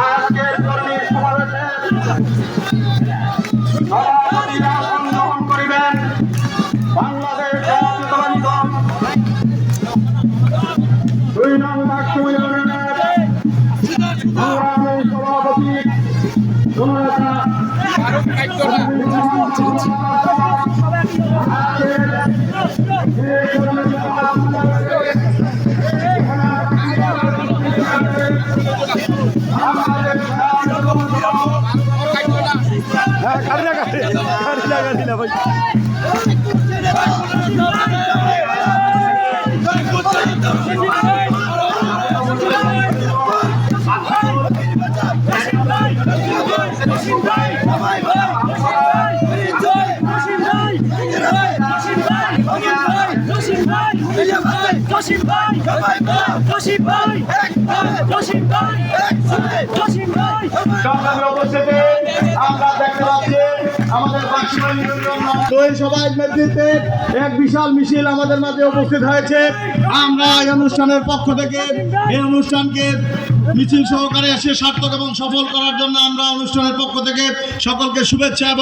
আজকের কর্মী সমাবেশের সভাপতিরা অংশগ্রহণ করিবেন বাংলাদেশ জাতীয়তাবাদী দল 2 নং বাক্স ইউনিয়নের সংগ্রামী সভাপতি জননেতা আমরা দেখতে পাচ্ছি আমাদের সভার নেতৃত্বে এক বিশাল মিছিল আমাদের মাঝে উপস্থিত হয়েছে। আমরা এই অনুষ্ঠানের পক্ষ থেকে এই অনুষ্ঠানকে মিছিল সহকারে এসে সার্থক এবং সফল করার জন্য আমরা অনুষ্ঠানের পক্ষ থেকে সকলকে শুভেচ্ছা এবং